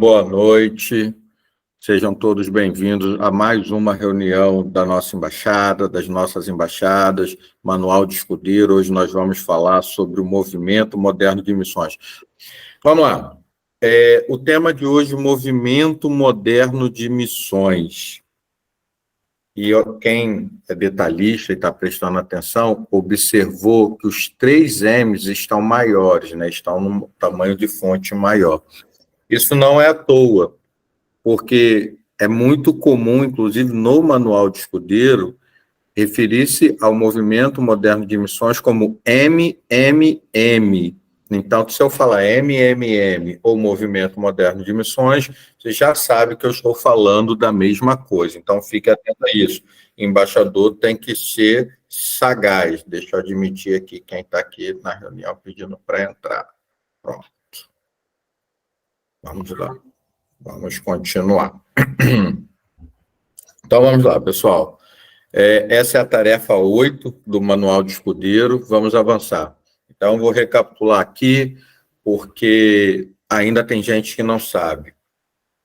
boa noite. Sejam todos bem-vindos a mais uma reunião da nossa embaixada, das nossas embaixadas, Manual de Escudeiro. Hoje nós vamos falar sobre o movimento moderno de missões. Vamos lá. O tema de hoje, movimento moderno de missões. E quem é detalhista e está prestando atenção, observou que os 3 M's estão maiores, né? Estão no tamanho de fonte maior. Isso não é à toa, porque é muito comum, inclusive no Manual de Escudeiro, referir-se ao movimento moderno de missões como MMM. Então, se eu falar MMM ou Movimento Moderno de Missões, você já sabe que eu estou falando da mesma coisa. Então, fique atento a isso. Embaixador tem que ser sagaz. Deixa eu admitir aqui quem está aqui na reunião pedindo para entrar. Pronto. Vamos lá. Vamos continuar. Então, vamos lá, pessoal. Essa é a tarefa 8 do Manual de Escudeiro. Vamos avançar. Então, vou recapitular aqui, porque ainda tem gente que não sabe.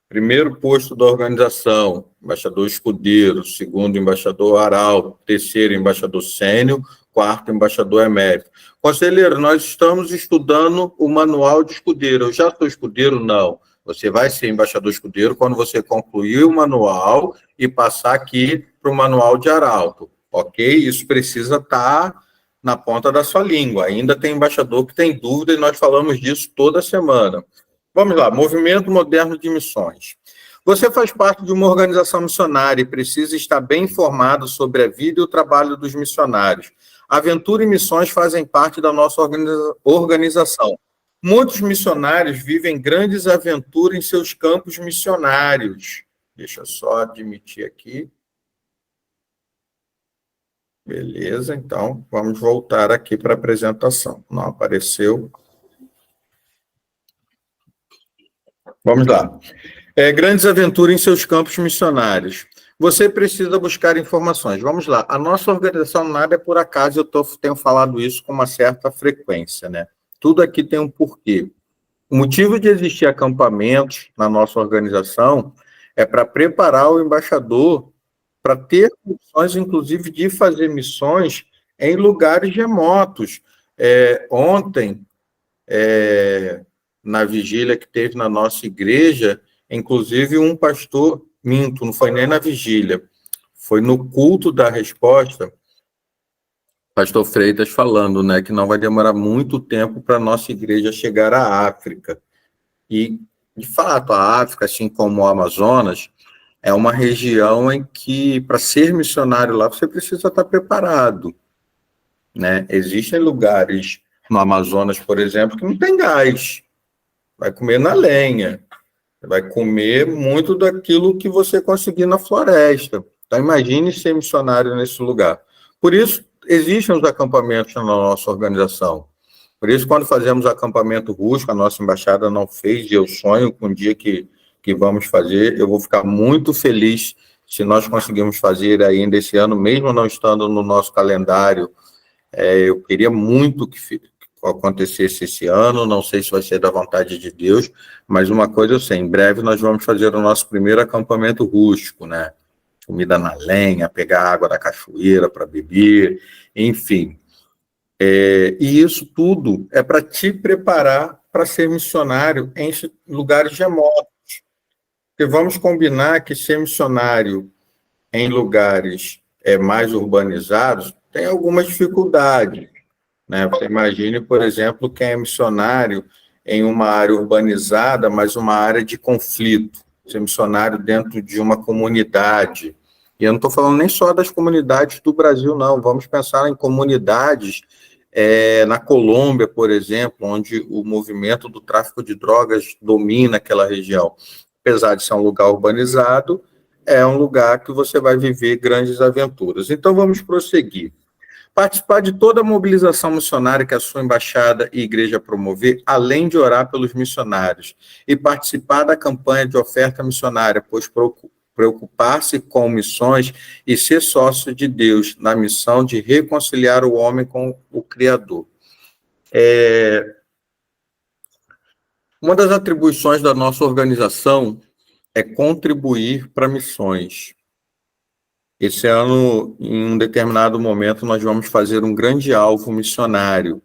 Primeiro posto da organização, embaixador escudeiro. Segundo, embaixador arauto. Terceiro, embaixador sênior. Quarto, embaixador emérito. Conselheiro, nós estamos estudando o Manual de Escudeiro. Eu já sou escudeiro? Não. Você vai ser embaixador escudeiro quando você concluir o manual e passar aqui para o manual de arauto, ok? Isso precisa estar na ponta da sua língua. Ainda tem embaixador que tem dúvida e nós falamos disso toda semana. Vamos lá, Movimento Moderno de Missões. Você faz parte de uma organização missionária e precisa estar bem informado sobre a vida e o trabalho dos missionários. Aventura e missões fazem parte da nossa organização. Muitos missionários vivem grandes aventuras em seus campos missionários. Deixa eu só admitir aqui. Beleza, então vamos voltar aqui para a apresentação. Não apareceu. Vamos lá. Grandes aventuras em seus campos missionários. Você precisa buscar informações. Vamos lá. A nossa organização nada é por acaso, tenho falado isso com uma certa frequência, né? Tudo aqui tem um porquê. O motivo de existir acampamentos na nossa organização é para preparar o embaixador para ter condições, inclusive, de fazer missões em lugares remotos. Ontem, na vigília que teve na nossa igreja, inclusive um pastor, não foi nem na vigília, foi no culto da resposta, pastor Freitas falando, né, que não vai demorar muito tempo para a nossa igreja chegar à África. E, de fato, a África, assim como o Amazonas, é uma região em que, para ser missionário lá, você precisa estar preparado, né? Existem lugares no Amazonas, por exemplo, que não tem gás. Vai comer na lenha. Vai comer muito daquilo que você conseguir na floresta. Então, imagine ser missionário nesse lugar. Por isso, existem os acampamentos na nossa organização. Por isso, quando fazemos acampamento rústico, a nossa embaixada não fez, e eu sonho com um dia que vamos fazer, eu vou ficar muito feliz se nós conseguirmos fazer ainda esse ano, mesmo não estando no nosso calendário. Eu queria muito que acontecesse esse ano, não sei se vai ser da vontade de Deus, mas uma coisa eu sei, em breve nós vamos fazer o nosso primeiro acampamento rústico, né? Comida na lenha, pegar água da cachoeira para beber, enfim. E isso tudo é para te preparar para ser missionário em lugares remotos. Porque vamos combinar que ser missionário em lugares mais urbanizados tem algumas dificuldades, né? Você imagine, por exemplo, quem é missionário em uma área urbanizada, mas uma área de conflito. Ser missionário dentro de uma comunidade. E eu não estou falando nem só das comunidades do Brasil, não. Vamos pensar em comunidades na Colômbia, por exemplo, onde o movimento do tráfico de drogas domina aquela região. Apesar de ser um lugar urbanizado, é um lugar que você vai viver grandes aventuras. Então, vamos prosseguir. Participar de toda a mobilização missionária que a sua embaixada e igreja promover, além de orar pelos missionários, e participar da campanha de oferta missionária, pois preocupar-se com missões e ser sócio de Deus na missão de reconciliar o homem com o Criador. Uma das atribuições da nossa organização é contribuir para missões. Esse ano, em um determinado momento, nós vamos fazer um grande alvo missionário,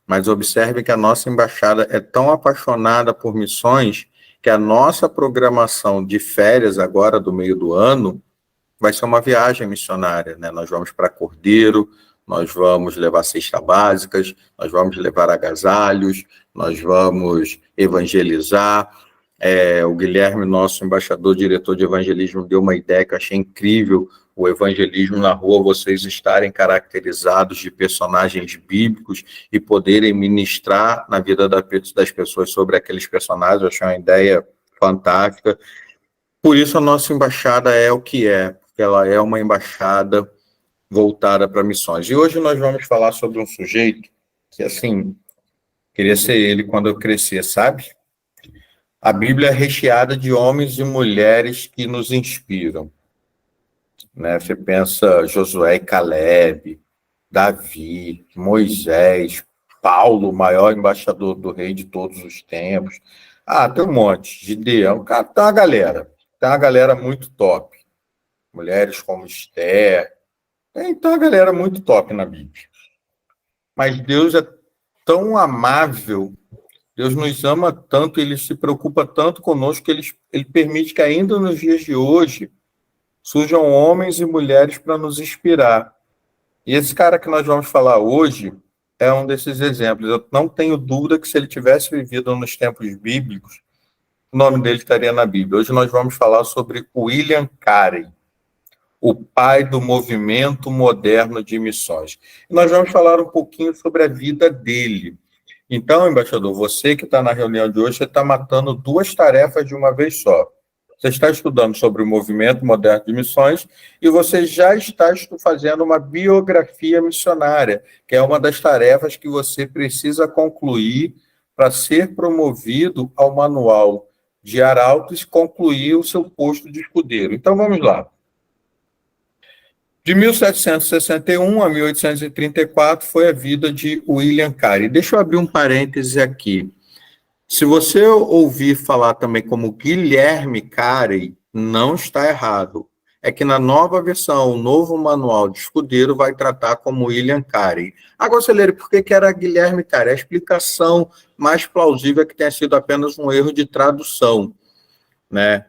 mas observe que a nossa embaixada é tão apaixonada por missões que a nossa programação de férias agora do meio do ano vai ser uma viagem missionária, né? Nós vamos para Cordeiro, nós vamos levar cestas básicas, nós vamos levar agasalhos, nós vamos evangelizar. O Guilherme, nosso embaixador, diretor de evangelismo, deu uma ideia que eu achei incrível: o evangelismo na rua, vocês estarem caracterizados de personagens bíblicos e poderem ministrar na vida das pessoas sobre aqueles personagens. Eu achei uma ideia fantástica. Por isso a nossa embaixada é o que é, porque ela é uma embaixada voltada para missões. E hoje nós vamos falar sobre um sujeito que, assim, queria ser ele quando eu crescer, sabe? A Bíblia é recheada de homens e mulheres que nos inspiram, né? Você pensa Josué e Caleb, Davi, Moisés, Paulo, o maior embaixador do rei de todos os tempos. Tem um monte. Gideão, cara, tem uma galera muito top. Mulheres como Esther, tem uma galera muito top na Bíblia. Mas Deus é tão amável, Deus nos ama tanto, Ele se preocupa tanto conosco, que Ele permite que ainda nos dias de hoje surjam homens e mulheres para nos inspirar. E esse cara que nós vamos falar hoje é um desses exemplos. Eu não tenho dúvida que se ele tivesse vivido nos tempos bíblicos, o nome dele estaria na Bíblia. Hoje nós vamos falar sobre William Carey, o pai do movimento moderno de missões. E nós vamos falar um pouquinho sobre a vida dele. Então, embaixador, você que está na reunião de hoje, você está matando duas tarefas de uma vez só. Você está estudando sobre o movimento moderno de missões e você já está fazendo uma biografia missionária, que é uma das tarefas que você precisa concluir para ser promovido ao manual de arautos e concluir o seu posto de escudeiro. Então, vamos lá. De 1761 a 1834 foi a vida de William Carey. Deixa eu abrir um parêntese aqui. Se você ouvir falar também como Guilherme Carey, não está errado. É que na nova versão, o novo manual de escudeiro vai tratar como William Carey. Agora, Celeiro, por que era Guilherme Carey? A explicação mais plausível é que tenha sido apenas um erro de tradução, né?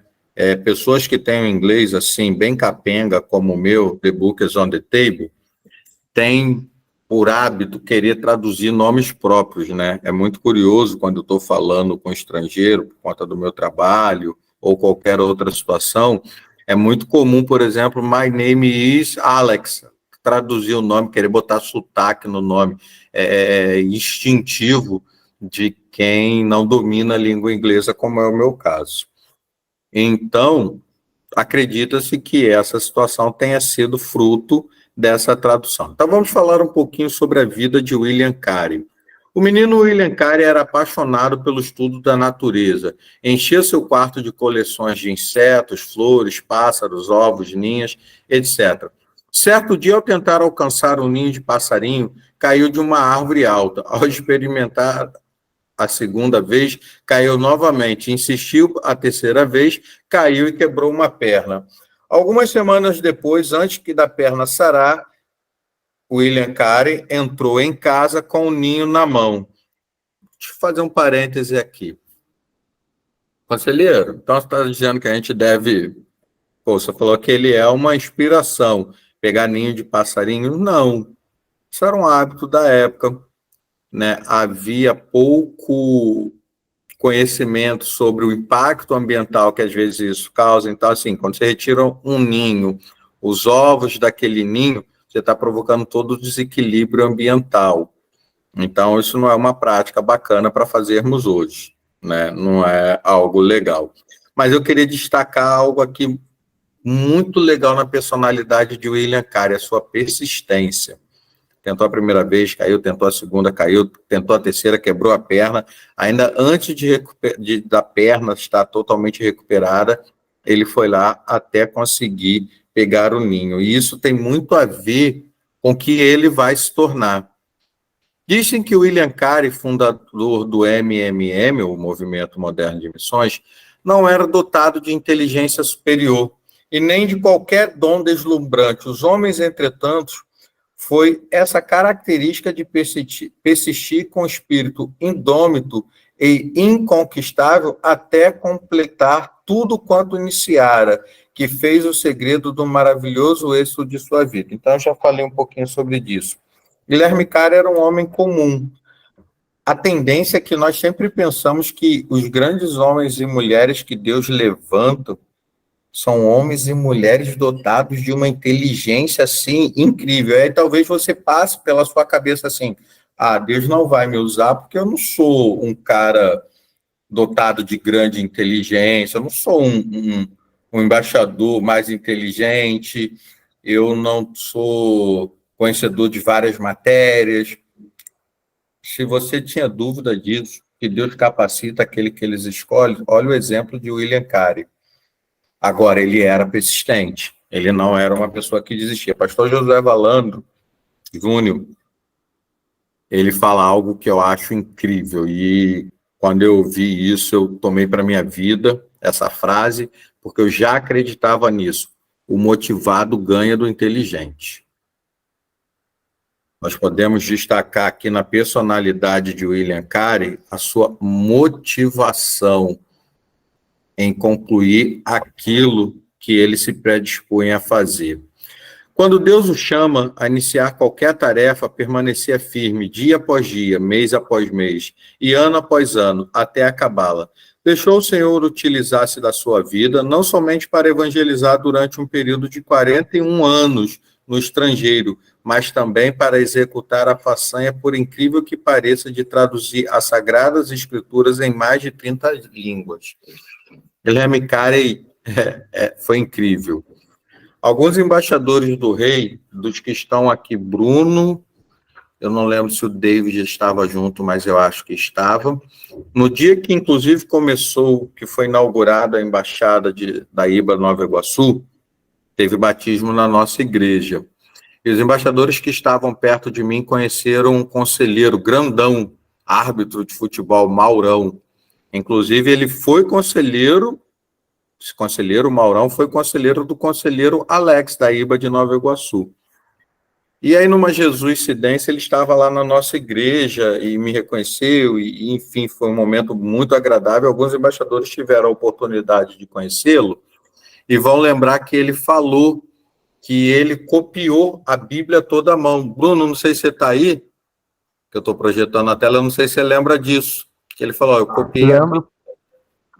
Pessoas que têm o inglês assim, bem capenga, como o meu, The Book is on the Table, têm por hábito querer traduzir nomes próprios, né? É muito curioso quando eu estou falando com estrangeiro, por conta do meu trabalho, ou qualquer outra situação, é muito comum, por exemplo, my name is Alex, traduzir o nome, querer botar sotaque no nome, é instintivo de quem não domina a língua inglesa, como é o meu caso. Então, acredita-se que essa situação tenha sido fruto dessa tradução. Então, vamos falar um pouquinho sobre a vida de William Carey. O menino William Carey era apaixonado pelo estudo da natureza. Enchia seu quarto de coleções de insetos, flores, pássaros, ovos, ninhas, etc. Certo dia, ao tentar alcançar um ninho de passarinho, caiu de uma árvore alta. Ao experimentar a segunda vez, caiu novamente. Insistiu a terceira vez, caiu e quebrou uma perna. Algumas semanas depois, antes que da perna sarar, William Carey entrou em casa com o ninho na mão. Deixa eu fazer um parêntese aqui. Conselheiro, então você está dizendo que a gente deve... você falou que ele é uma inspiração, pegar ninho de passarinho? Não. Isso era um hábito da época, né? Havia pouco conhecimento sobre o impacto ambiental que às vezes isso causa. Então, assim, quando você retira um ninho, os ovos daquele ninho, você está provocando todo o desequilíbrio ambiental. Então, isso não é uma prática bacana para fazermos hoje, né? Não é algo legal. Mas eu queria destacar algo aqui muito legal na personalidade de William Carey, a sua persistência. Tentou a primeira vez, caiu, tentou a segunda, caiu, tentou a terceira, quebrou a perna. Ainda antes da perna estar totalmente recuperada, ele foi lá até conseguir pegar o ninho. E isso tem muito a ver com o que ele vai se tornar. Dizem que o William Carey, fundador do MMM, o Movimento Moderno de Missões, não era dotado de inteligência superior e nem de qualquer dom deslumbrante. Os homens, entretanto, foi essa característica de persistir com espírito indômito e inconquistável até completar tudo quanto iniciara, que fez o segredo do maravilhoso êxito de sua vida. Então, eu já falei um pouquinho sobre isso. Guilherme Carey era um homem comum. A tendência é que nós sempre pensamos que os grandes homens e mulheres que Deus levanta são homens e mulheres dotados de uma inteligência, assim, incrível. Aí talvez você passe pela sua cabeça assim, Deus não vai me usar porque eu não sou um cara dotado de grande inteligência, eu não sou um embaixador mais inteligente, eu não sou conhecedor de várias matérias. Se você tinha dúvida disso, que Deus capacita aquele que eles escolhem, olha o exemplo de William Carey. Agora, ele era persistente, ele não era uma pessoa que desistia. Pastor Josué Valandro Júnior, ele fala algo que eu acho incrível, e quando eu vi isso, eu tomei para a minha vida essa frase, porque eu já acreditava nisso. O motivado ganha do inteligente. Nós podemos destacar aqui na personalidade de William Carey a sua motivação em concluir aquilo que ele se predispõe a fazer. Quando Deus o chama a iniciar qualquer tarefa, permanecer firme dia após dia, mês após mês e ano após ano, até acabá-la. Deixou o Senhor utilizar-se da sua vida, não somente para evangelizar durante um período de 41 anos no estrangeiro, mas também para executar a façanha, por incrível que pareça, de traduzir as Sagradas Escrituras em mais de 30 línguas. Guilherme Carey foi incrível. Alguns embaixadores do rei, dos que estão aqui, Bruno, eu não lembro se o David estava junto, mas eu acho que estava. No dia que, inclusive, que foi inaugurada a embaixada da IBA Nova Iguaçu, teve batismo na nossa igreja. E os embaixadores que estavam perto de mim conheceram um conselheiro grandão, árbitro de futebol, Maurão. Inclusive, ele foi conselheiro, esse conselheiro Maurão foi conselheiro do conselheiro Alex, da IBA de Nova Iguaçu. E aí, numa jesuicidência, ele estava lá na nossa igreja e me reconheceu, e enfim, foi um momento muito agradável. Alguns embaixadores tiveram a oportunidade de conhecê-lo e vão lembrar que ele falou que ele copiou a Bíblia toda à mão. Bruno, não sei se você está aí, que eu estou projetando na tela, eu não sei se você lembra disso. Que ele falou, eu copiei. Lembro.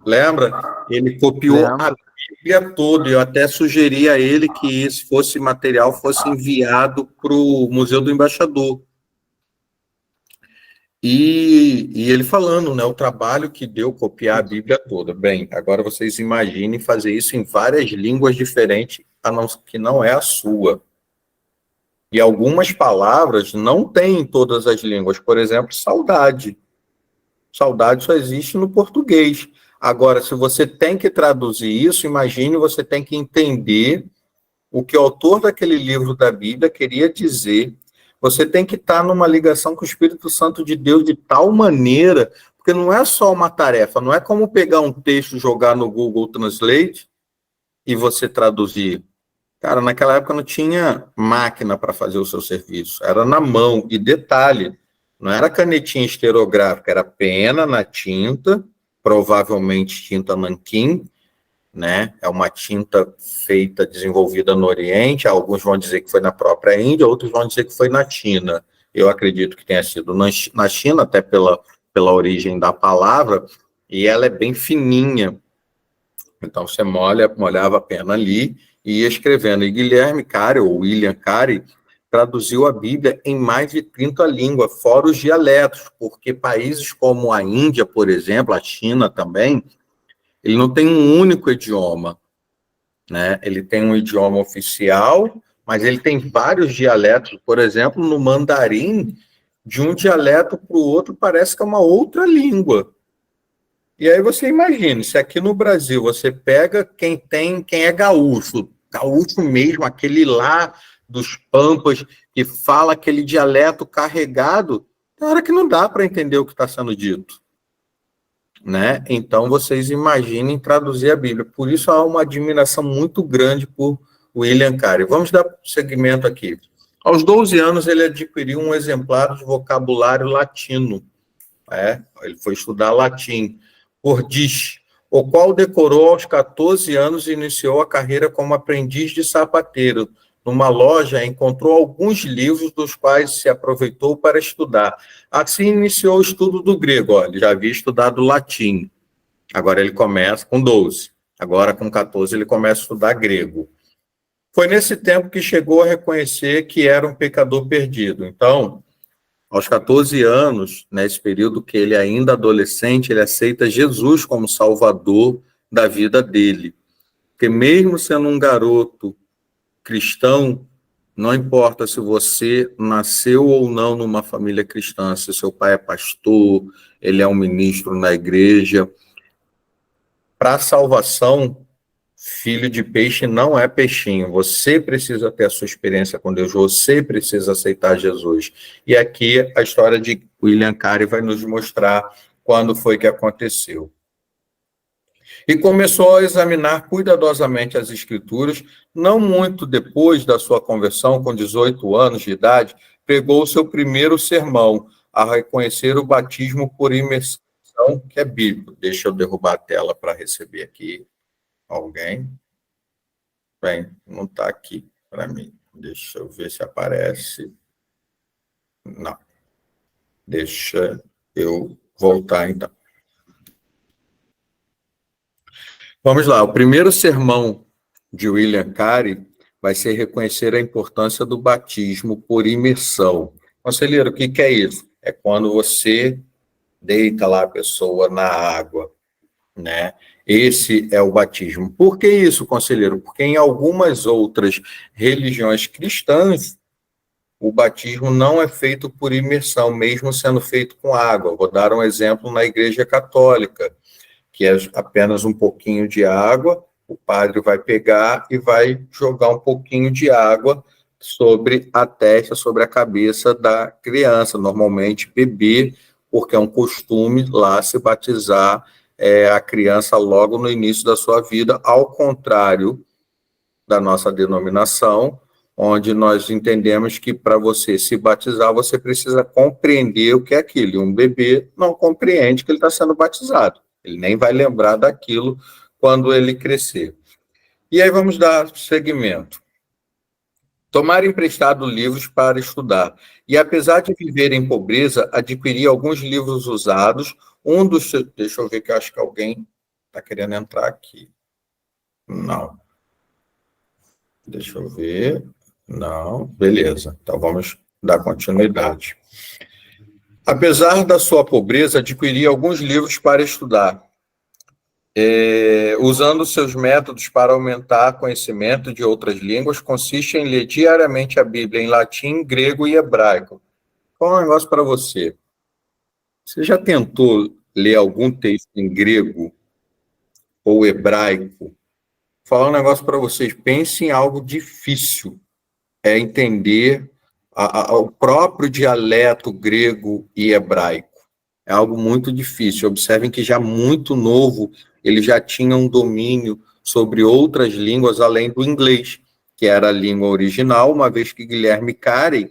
Lembra? Ele copiou a Bíblia toda. Eu até sugeri a ele que esse material fosse enviado para o Museu do Embaixador. E ele falando, né, o trabalho que deu copiar a Bíblia toda. Bem, agora vocês imaginem fazer isso em várias línguas diferentes, que não é a sua. E algumas palavras não tem em todas as línguas. Por exemplo, saudade. Saudade só existe no português. Agora, se você tem que traduzir isso, imagine, você tem que entender o que o autor daquele livro da Bíblia queria dizer. Você tem que estar numa ligação com o Espírito Santo de Deus de tal maneira, porque não é só uma tarefa, não é como pegar um texto, jogar no Google Translate e você traduzir. Cara, naquela época não tinha máquina para fazer o seu serviço, era na mão. E detalhe, não era canetinha esterográfica, era pena na tinta, provavelmente tinta nanquim, né? É uma tinta desenvolvida no Oriente, alguns vão dizer que foi na própria Índia, outros vão dizer que foi na China. Eu acredito que tenha sido na China, até pela origem da palavra, e ela é bem fininha. Então, você molhava a pena ali e ia escrevendo. E Guilherme Carey, ou William Carey, traduziu a Bíblia em mais de 30 línguas, fora os dialetos, porque países como a Índia, por exemplo, a China também, ele não tem um único idioma, né? Ele tem um idioma oficial, mas ele tem vários dialetos. Por exemplo, no mandarim, de um dialeto para o outro, parece que é uma outra língua. E aí você imagina, se aqui no Brasil você pega quem é gaúcho mesmo, aquele lá dos Pampas, que fala aquele dialeto carregado, tem hora que não dá para entender o que está sendo dito, né? Então, vocês imaginem traduzir a Bíblia. Por isso, há uma admiração muito grande por William Carey. Vamos dar segmento aqui. Aos 12 anos, ele adquiriu um exemplar de vocabulário latino. Ele foi estudar latim, Ordich, o qual decorou aos 14 anos e iniciou a carreira como aprendiz de sapateiro. Numa loja, encontrou alguns livros dos quais se aproveitou para estudar. Assim, iniciou o estudo do grego. Ele já havia estudado latim. Agora ele começa com 12. Agora, com 14, ele começa a estudar grego. Foi nesse tempo que chegou a reconhecer que era um pecador perdido. Então, aos 14 anos, nesse período que ele ainda adolescente, ele aceita Jesus como salvador da vida dele. Porque mesmo sendo um garoto cristão, não importa se você nasceu ou não numa família cristã, se seu pai é pastor, ele é um ministro na igreja, para a salvação, filho de peixe não é peixinho. Você precisa ter a sua experiência com Deus, você precisa aceitar Jesus. E aqui a história de William Carey vai nos mostrar quando foi que aconteceu. E começou a examinar cuidadosamente as Escrituras. Não muito depois da sua conversão, com 18 anos de idade, pregou o seu primeiro sermão, a reconhecer o batismo por imersão, que é bíblico. Deixa eu derrubar a tela para receber aqui alguém. Bem, não está aqui para mim. Deixa eu ver se aparece. Não. Deixa eu voltar, então. Vamos lá. O primeiro sermão de William Carey vai ser reconhecer a importância do batismo por imersão. Conselheiro, o que é isso? É quando você deita lá a pessoa na água, né? Esse é o batismo. Por que isso, conselheiro? Porque em algumas outras religiões cristãs, o batismo não é feito por imersão, mesmo sendo feito com água. Vou dar um exemplo na Igreja Católica, que é apenas um pouquinho de água, o padre vai pegar e vai jogar um pouquinho de água sobre a testa, sobre a cabeça da criança, normalmente bebê, porque é um costume lá se batizar a criança logo no início da sua vida, ao contrário da nossa denominação, onde nós entendemos que para você se batizar, você precisa compreender o que é aquilo. E um bebê não compreende que ele está sendo batizado. Ele nem vai lembrar daquilo quando ele crescer. E aí vamos dar seguimento. Tomar emprestado livros para estudar. E apesar de viver em pobreza, adquirir alguns livros usados. Deixa eu ver que eu acho que alguém está querendo entrar aqui. Não. Deixa eu ver. Não. Beleza. Então vamos dar continuidade. Apesar da sua pobreza, adquiri alguns livros para estudar, usando seus métodos para aumentar conhecimento de outras línguas, consiste em ler diariamente a Bíblia em latim, grego e hebraico. Qual é o negócio para você? Você já tentou ler algum texto em grego ou hebraico? Vou falar um negócio para vocês. Pense em algo difícil. É entender o próprio dialeto grego e hebraico. É algo muito difícil. Observem que já muito novo, ele já tinha um domínio sobre outras línguas além do inglês, que era a língua original, uma vez que Guilherme Carey,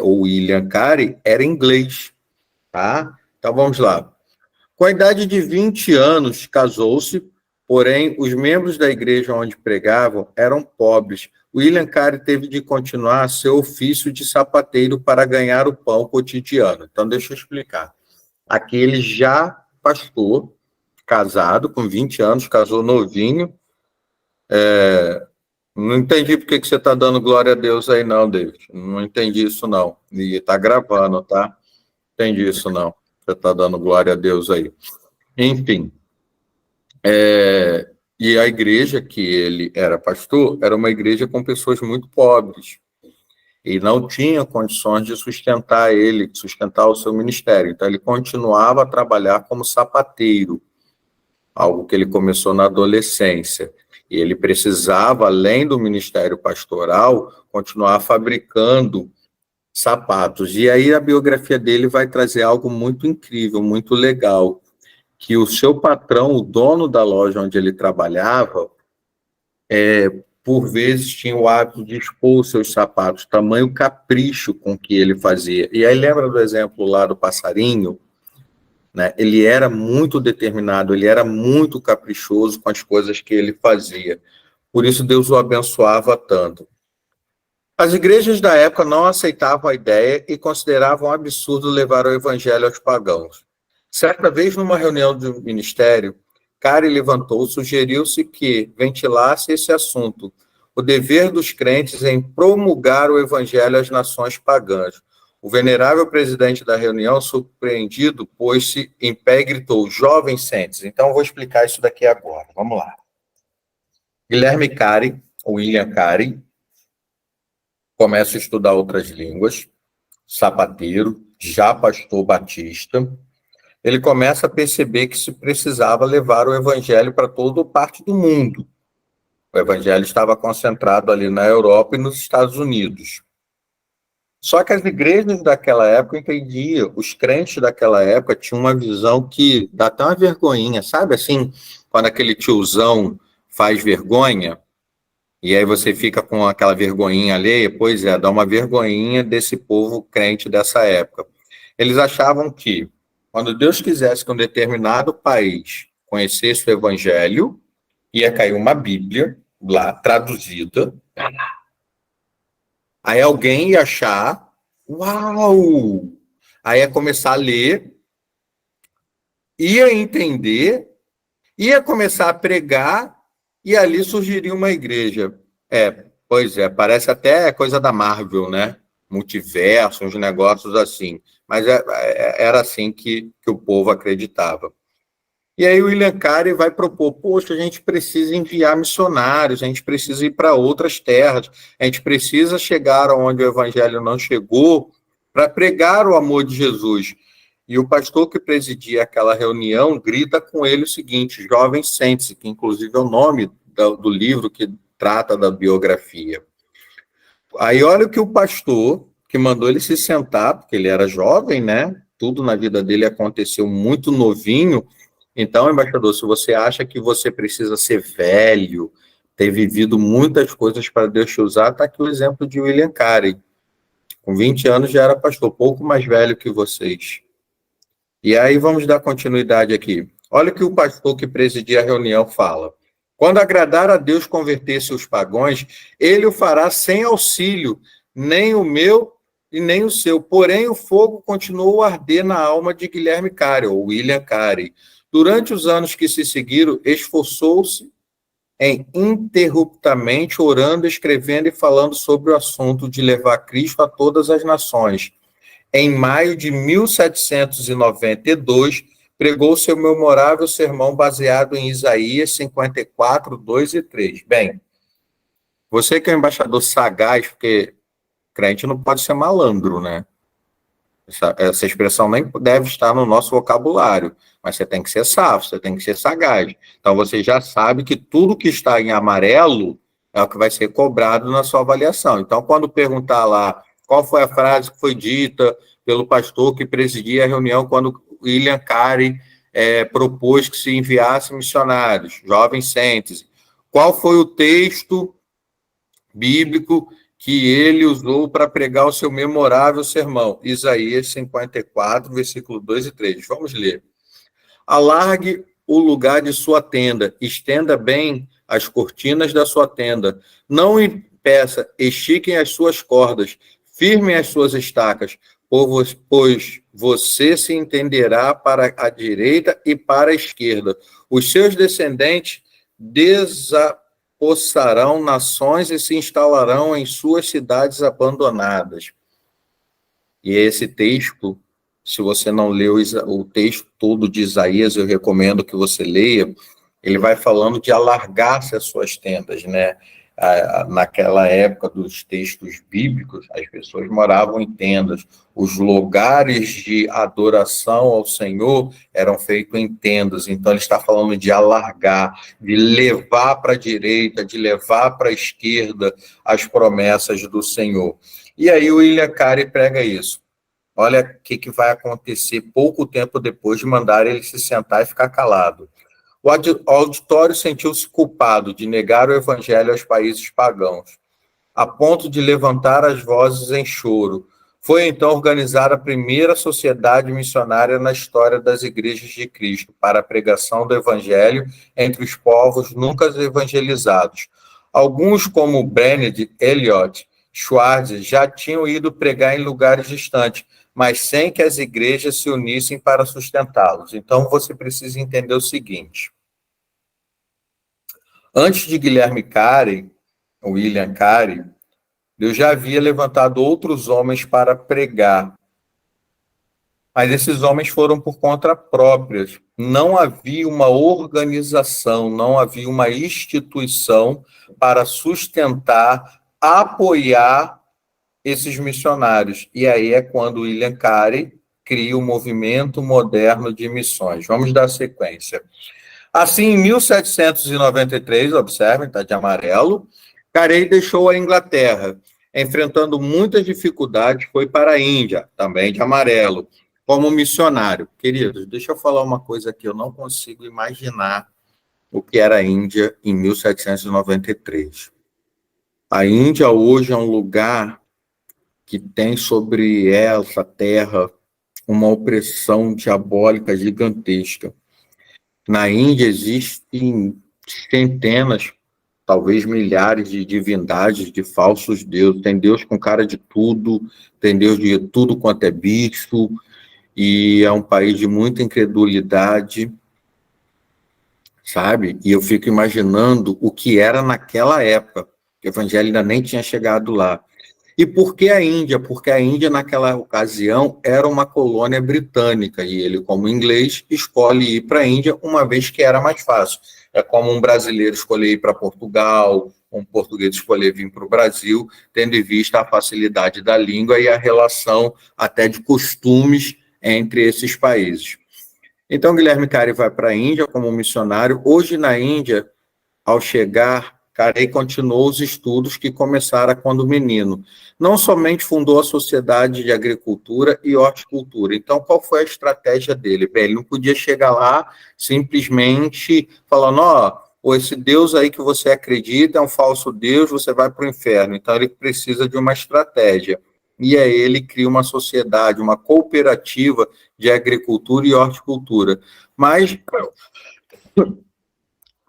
ou William Carey, era inglês. Tá? Então vamos lá. Com a idade de 20 anos, casou-se, porém, os membros da igreja onde pregavam eram pobres. William Carey teve de continuar seu ofício de sapateiro para ganhar o pão cotidiano. Então, deixa eu explicar. Aqui ele já pastor, casado, com 20 anos, casou novinho. Não entendi por que você está dando glória a Deus aí, não, David. Não entendi isso, não. E está gravando, tá? Não entendi isso, não. Você está dando glória a Deus aí. Enfim. E a igreja que ele era pastor era uma igreja com pessoas muito pobres. E não tinha condições de sustentar ele, de sustentar o seu ministério. Então, ele continuava a trabalhar como sapateiro, algo que ele começou na adolescência. E ele precisava, além do ministério pastoral, continuar fabricando sapatos. E aí a biografia dele vai trazer algo muito incrível, muito legal, que o seu patrão, o dono da loja onde ele trabalhava, por vezes tinha o hábito de expor os seus sapatos, tamanho capricho com que ele fazia. E aí lembra do exemplo lá do passarinho, né? Ele era muito determinado, ele era muito caprichoso com as coisas que ele fazia. Por isso Deus o abençoava tanto. As igrejas da época não aceitavam a ideia e consideravam um absurdo levar o evangelho aos pagãos. Certa vez, numa reunião do ministério, Carey levantou, sugeriu-se que ventilasse esse assunto, o dever dos crentes em promulgar o evangelho às nações pagãs. O venerável presidente da reunião, surpreendido, pôs-se em pé e gritou: jovens crentes. Então, eu vou explicar isso daqui agora. Vamos lá. Guilherme Carey, William Carey, começa a estudar outras línguas, sapateiro, já pastor batista. Ele começa a perceber que se precisava levar o evangelho para toda parte do mundo. O evangelho estava concentrado ali na Europa e nos Estados Unidos. Só que as igrejas daquela época entendiam, os crentes daquela época tinham uma visão que dá até uma vergonhinha, sabe assim, quando aquele tiozão faz vergonha, e aí você fica com aquela vergonhinha alheia, pois é, dá uma vergonhinha desse povo crente dessa época. Eles achavam que, quando Deus quisesse que um determinado país conhecesse o evangelho, ia cair uma Bíblia lá, traduzida, aí alguém ia achar, uau! Aí ia começar a ler, ia entender, ia começar a pregar, e ali surgiria uma igreja. Pois é, parece até coisa da Marvel, né? Multiverso, uns negócios assim. Mas era assim que o povo acreditava. E aí o William Carey vai propor, poxa, a gente precisa enviar missionários, a gente precisa ir para outras terras, a gente precisa chegar onde o evangelho não chegou para pregar o amor de Jesus. E o pastor que presidia aquela reunião grita com ele o seguinte: jovem, sente-se, que inclusive é o nome do livro que trata da biografia. Aí olha o que o pastor, que mandou ele se sentar, porque ele era jovem, né? Tudo na vida dele aconteceu muito novinho. Então, embaixador, se você acha que você precisa ser velho, ter vivido muitas coisas para Deus te usar, está aqui o exemplo de William Carey. Com 20 anos já era pastor, pouco mais velho que vocês. E aí vamos dar continuidade aqui. Olha o que o pastor que presidia a reunião fala. Quando agradar a Deus converter-se os pagãos, ele o fará sem auxílio, nem o meu e nem o seu. Porém, o fogo continuou a arder na alma de Guilherme Carey, ou William Carey. Durante os anos que se seguiram, esforçou-se em interruptamente orando, escrevendo e falando sobre o assunto de levar Cristo a todas as nações. Em maio de 1792, pregou seu memorável sermão baseado em Isaías 54, 2 e 3. Bem, você que é um embaixador sagaz, porque crente não pode ser malandro, né? Essa expressão nem deve estar no nosso vocabulário, mas você tem que ser safo, você tem que ser sagaz. Então, você já sabe que tudo que está em amarelo é o que vai ser cobrado na sua avaliação. Então, quando perguntar lá qual foi a frase que foi dita pelo pastor que presidia a reunião quando William Carey propôs que se enviasse missionários, jovens sente-se, qual foi o texto bíblico que ele usou para pregar o seu memorável sermão? Isaías 54, versículo 2 e 3. Vamos ler. Alargue o lugar de sua tenda, estenda bem as cortinas da sua tenda, não impeça, estiquem as suas cordas, firmem as suas estacas, pois você se entenderá para a direita e para a esquerda. Os seus descendentes desapossarão nações e se instalarão em suas cidades abandonadas. E esse texto, se você não leu o texto todo de Isaías, eu recomendo que você leia. Ele vai falando de alargar-se as suas tendas, né? Naquela época dos textos bíblicos, as pessoas moravam em tendas. Os lugares de adoração ao Senhor eram feitos em tendas. Então, ele está falando de alargar, de levar para a direita, de levar para a esquerda as promessas do Senhor. E aí o William Carey prega isso. Olha o que vai acontecer pouco tempo depois de mandar ele se sentar e ficar calado. O auditório sentiu-se culpado de negar o evangelho aos países pagãos, a ponto de levantar as vozes em choro. Foi então organizada a primeira sociedade missionária na história das igrejas de Cristo para a pregação do evangelho entre os povos nunca evangelizados. Alguns, como Benedict Elliot Schwartz, já tinham ido pregar em lugares distantes, mas sem que as igrejas se unissem para sustentá-los. Então, você precisa entender o seguinte. Antes de William Carey, Deus já havia levantado outros homens para pregar, mas esses homens foram por conta própria. Não havia uma organização, não havia uma instituição para sustentar, apoiar esses missionários. E aí é quando William Carey cria o movimento moderno de missões. Vamos dar sequência. Assim, em 1793, observem, está de amarelo, Carey deixou a Inglaterra, enfrentando muitas dificuldades, foi para a Índia, também de amarelo, como missionário. Queridos, deixa eu falar uma coisa aqui, eu não consigo imaginar o que era a Índia em 1793. A Índia hoje é um lugar que tem sobre essa terra uma opressão diabólica gigantesca. Na Índia existem centenas, talvez milhares de divindades, de falsos deuses. Tem Deus com cara de tudo, tem Deus de tudo quanto é bicho, e é um país de muita incredulidade, sabe? E eu fico imaginando o que era naquela época, que o evangelho ainda nem tinha chegado lá. E por que a Índia? Porque a Índia, naquela ocasião, era uma colônia britânica, e ele, como inglês, escolhe ir para a Índia, uma vez que era mais fácil. É como um brasileiro escolher ir para Portugal, um português escolher vir para o Brasil, tendo em vista a facilidade da língua e a relação até de costumes entre esses países. Então, Guilherme Carey vai para a Índia como missionário. Hoje, na Índia, ao chegar, Carey continuou os estudos que começara quando menino. Não somente fundou a Sociedade de Agricultura e Horticultura. Então, qual foi a estratégia dele? Bem, ele não podia chegar lá simplesmente falando, esse Deus aí que você acredita é um falso Deus, você vai para o inferno. Então, ele precisa de uma estratégia. E aí ele cria uma sociedade, uma cooperativa de agricultura e horticultura. Mas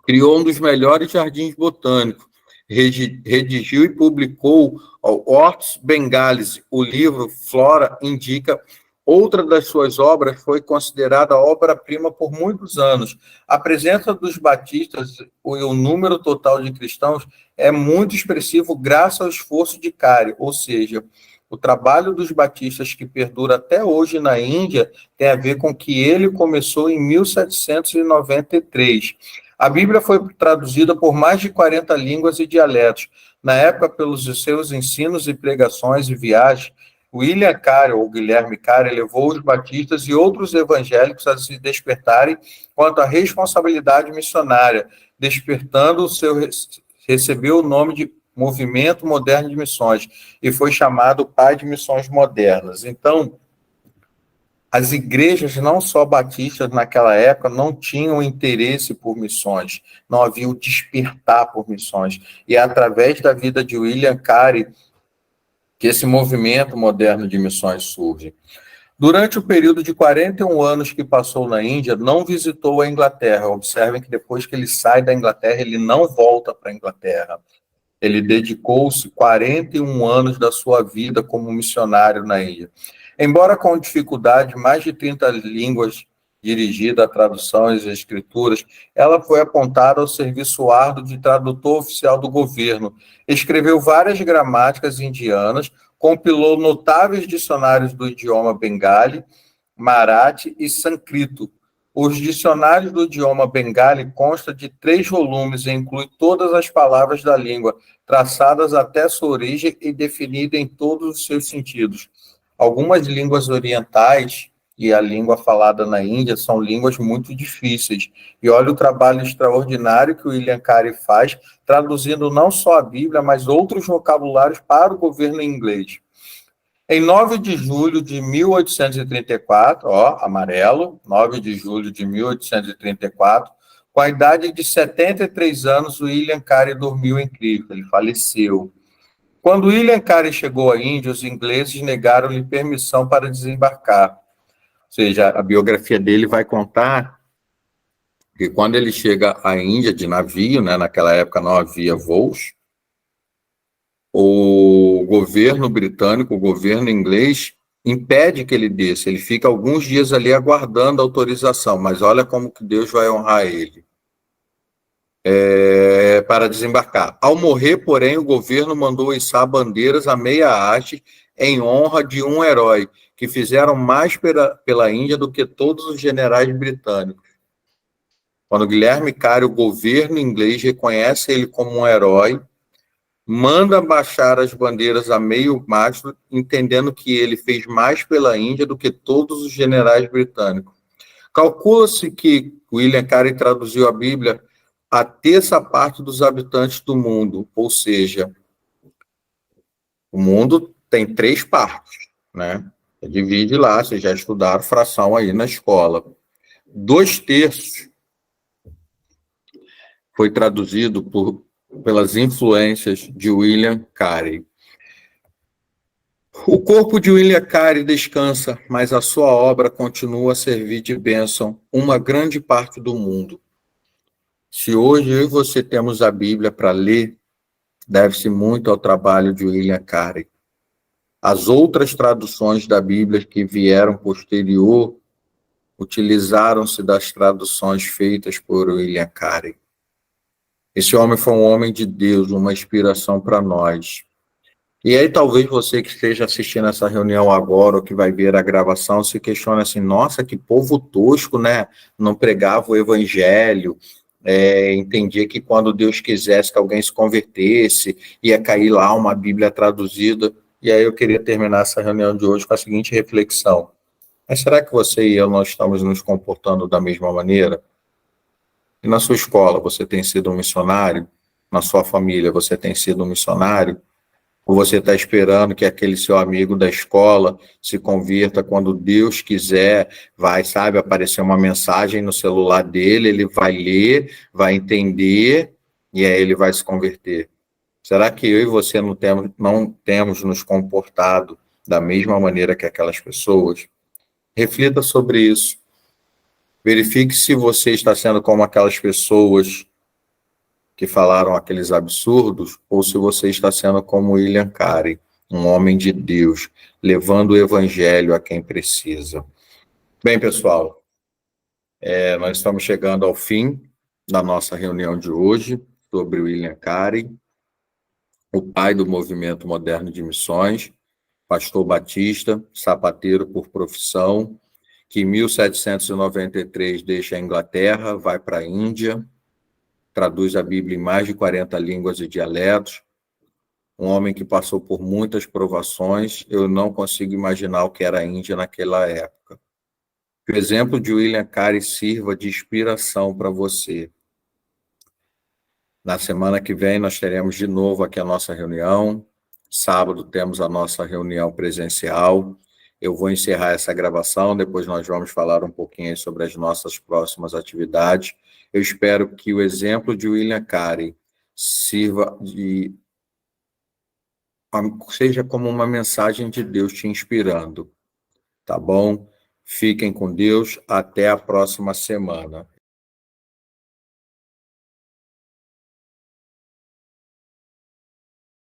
criou um dos melhores jardins botânicos, redigiu e publicou o Hortus Bengalis, o livro Flora Indica. Outra das suas obras foi considerada obra-prima por muitos anos. A presença dos batistas e o número total de cristãos é muito expressivo graças ao esforço de Carey, ou seja, o trabalho dos batistas que perdura até hoje na Índia tem a ver com que ele começou em 1793. A Bíblia foi traduzida por mais de 40 línguas e dialetos. Na época, pelos seus ensinos e pregações e viagens, William Carey, ou Guilherme Carey, levou os batistas e outros evangélicos a se despertarem quanto à responsabilidade missionária, despertando recebeu o nome de Movimento Moderno de Missões e foi chamado Pai de Missões Modernas. Então, as igrejas, não só batistas naquela época, não tinham interesse por missões, não havia o despertar por missões. E é através da vida de William Carey que esse movimento moderno de missões surge. Durante o período de 41 anos que passou na Índia, não visitou a Inglaterra. Observem que depois que ele sai da Inglaterra, ele não volta para a Inglaterra. Ele dedicou-se 41 anos da sua vida como missionário na Índia. Embora com dificuldade, mais de 30 línguas dirigida a traduções e escrituras, ela foi apontada ao serviço árduo de tradutor oficial do governo. Escreveu várias gramáticas indianas, compilou notáveis dicionários do idioma bengali, marathi e sânscrito. Os dicionários do idioma bengali constam de 3 volumes e inclui todas as palavras da língua, traçadas até sua origem e definidas em todos os seus sentidos. Algumas línguas orientais e a língua falada na Índia são línguas muito difíceis. E olha o trabalho extraordinário que o William Carey faz, traduzindo não só a Bíblia, mas outros vocabulários para o governo inglês. Em 9 de julho de 1834, ó, amarelo, 9 de julho de 1834, com a idade de 73 anos, William Carey dormiu em Cristo, ele faleceu. Quando William Carey chegou à Índia, os ingleses negaram-lhe permissão para desembarcar. Ou seja, a biografia dele vai contar que quando ele chega à Índia de navio, né, naquela época não havia voos, o governo britânico, o governo inglês, impede que ele desça. Ele fica alguns dias ali aguardando a autorização, mas olha como que Deus vai honrar ele. Para desembarcar. Ao morrer, porém, o governo mandou içar bandeiras à meia haste em honra de um herói, que fizeram mais pela Índia do que todos os generais britânicos. Quando Guilherme Carey, o governo inglês, reconhece ele como um herói, manda baixar as bandeiras a meio mastro, entendendo que ele fez mais pela Índia do que todos os generais britânicos. Calcula-se que William Carey traduziu a Bíblia a terça parte dos habitantes do mundo, ou seja, o mundo tem 3 partes, né? Divide lá, vocês já estudaram fração aí na escola. 2/3 foi traduzido pelas influências de William Carey. O corpo de William Carey descansa, mas a sua obra continua a servir de bênção uma grande parte do mundo. Se hoje eu e você temos a Bíblia para ler, deve-se muito ao trabalho de William Carey. As outras traduções da Bíblia que vieram posterior utilizaram-se das traduções feitas por William Carey. Esse homem foi um homem de Deus, uma inspiração para nós. E aí talvez você que esteja assistindo essa reunião agora ou que vai ver a gravação se questione assim, nossa, que povo tosco, né? Não pregava o evangelho, entendia que quando Deus quisesse que alguém se convertesse, ia cair lá uma Bíblia traduzida. E aí eu queria terminar essa reunião de hoje com a seguinte reflexão. Mas será que você e eu nós estamos nos comportando da mesma maneira? E na sua escola você tem sido um missionário? Na sua família você tem sido um missionário? Ou você está esperando que aquele seu amigo da escola se convirta quando Deus quiser, vai, sabe, aparecer uma mensagem no celular dele, ele vai ler, vai entender, e aí ele vai se converter. Será que eu e você não temos nos comportado da mesma maneira que aquelas pessoas? Reflita sobre isso. Verifique se você está sendo como aquelas pessoas que falaram aqueles absurdos, ou se você está sendo como William Carey, um homem de Deus, levando o evangelho a quem precisa. Bem, pessoal, nós estamos chegando ao fim da nossa reunião de hoje sobre William Carey, o pai do movimento moderno de missões, pastor batista, sapateiro por profissão, que em 1793 deixa a Inglaterra, vai para a Índia, traduz a Bíblia em mais de 40 línguas e dialetos, um homem que passou por muitas provações, eu não consigo imaginar o que era a Índia naquela época. Que o exemplo de William Carey sirva de inspiração para você. Na semana que vem nós teremos de novo aqui a nossa reunião, sábado temos a nossa reunião presencial, eu vou encerrar essa gravação, depois nós vamos falar um pouquinho sobre as nossas próximas atividades. Eu espero que o exemplo de William Carey seja como uma mensagem de Deus te inspirando, tá bom? Fiquem com Deus, até a próxima semana.